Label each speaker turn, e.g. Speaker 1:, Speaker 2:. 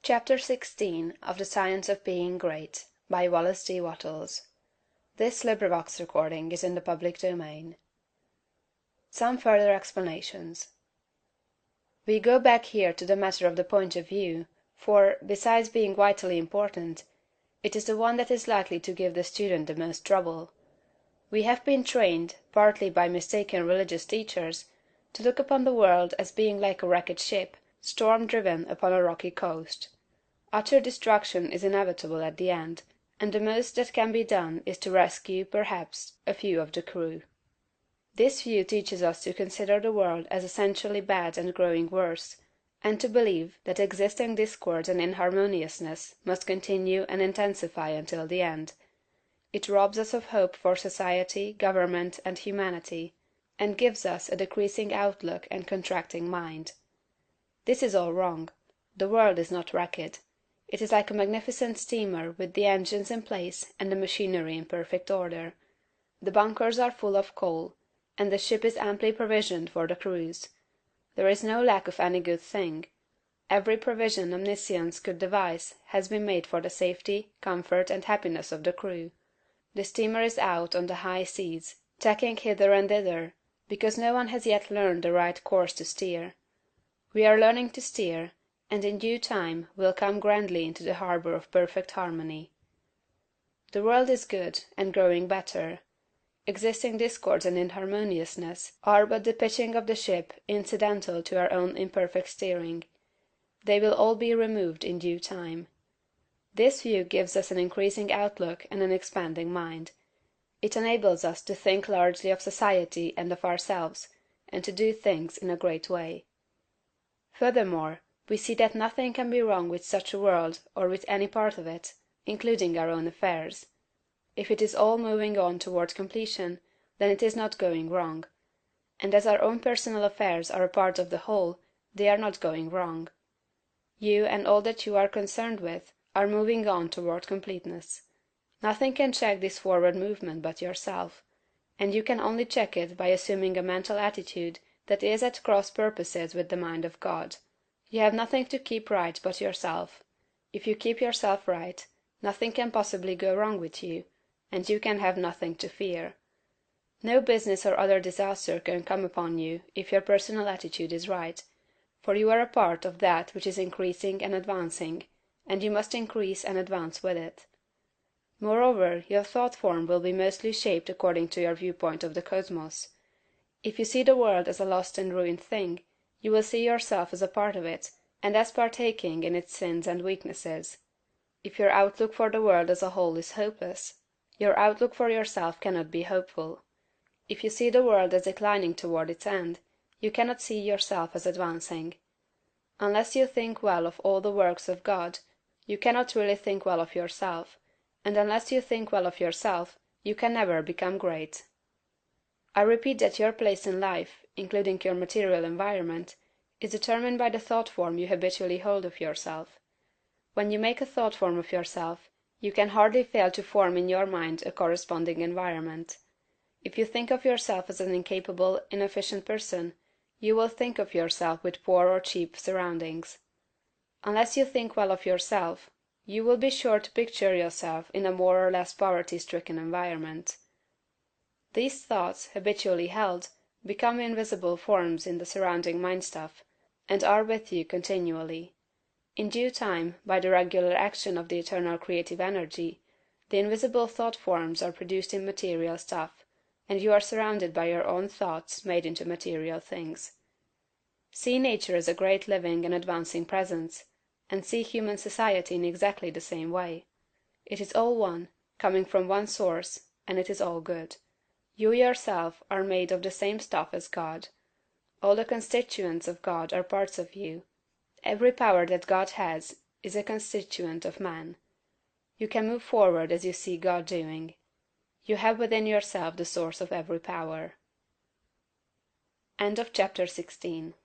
Speaker 1: Chapter 16 of the Science of Being Great by Wallace D. Wattles. Recording is in the public domain. Some further explanations. We go back here to the matter of the point of view, for, besides being vitally important, it is the one that is likely to give the student the most trouble. We have been trained, partly by mistaken religious teachers, to look upon the world as being like a wrecked ship, storm-driven upon a rocky coast. Utter destruction is inevitable at the end, and the most that can be done is to rescue, perhaps, a few of the crew. This view teaches us to consider the world as essentially bad and growing worse, and to believe that existing discord and inharmoniousness must continue and intensify until the end. It robs us of hope for society, government, and humanity, and gives us a decreasing outlook and contracting mind. This is all wrong. The world is not wrecked. It is like a magnificent steamer with the engines in place and the machinery in perfect order. The bunkers are full of coal, and the ship is amply provisioned for the cruise. There is no lack of any good thing. Every provision omniscience could devise has been made for the safety, comfort, and happiness of the crew. The steamer is out on the high seas, tacking hither and thither, because no one has yet learned the right course to steer. We are learning to steer, and in due time will come grandly into the harbor of perfect harmony. The world is good, and growing better. Existing discords and inharmoniousness are but the pitching of the ship incidental to our own imperfect steering. They will all be removed in due time. This view gives us an increasing outlook and an expanding mind. It enables us to think largely of society and of ourselves, and to do things in a great way. Furthermore, we see that nothing can be wrong with such a world or with any part of it, including our own affairs. If it is all moving on toward completion, then it is not going wrong. And as our own personal affairs are a part of the whole, they are not going wrong. You and all that you are concerned with are moving on toward completeness. Nothing can check this forward movement but yourself, and you can only check it by assuming a mental attitude that is at cross purposes with the mind of God. You have nothing to keep right but yourself. If you keep yourself right, nothing can possibly go wrong with you, and you can have nothing to fear. No business or other disaster can come upon you if your personal attitude is right, for you are a part of that which is increasing and advancing, and you must increase and advance with it. Moreover, your thought form will be mostly shaped according to your viewpoint of the cosmos. If you see the world as a lost and ruined thing, you will see yourself as a part of it, and as partaking in its sins and weaknesses. If your outlook for the world as a whole is hopeless, your outlook for yourself cannot be hopeful. If you see the world as declining toward its end, you cannot see yourself as advancing. Unless you think well of all the works of God, you cannot really think well of yourself, and unless you think well of yourself, you can never become great. I repeat that your place in life, including your material environment, is determined by the thought form you habitually hold of yourself. When you make a thought form of yourself, you can hardly fail to form in your mind a corresponding environment. If you think of yourself as an incapable, inefficient person, you will think of yourself with poor or cheap surroundings. Unless you think well of yourself, you will be sure to picture yourself in a more or less poverty-stricken environment. These thoughts, habitually held, become invisible forms in the surrounding mind-stuff, and are with you continually. In due time, by the regular action of the eternal creative energy, the invisible thought forms are produced in material stuff, and you are surrounded by your own thoughts made into material things. See nature as a great living and advancing presence, and see human society in exactly the same way. It is all one, coming from one source, and it is all good. You yourself are made of the same stuff as God. All the constituents of God are parts of you. Every power that God has is a constituent of man. You can move forward as you see God doing. You have within yourself the source of every power. End of chapter 16.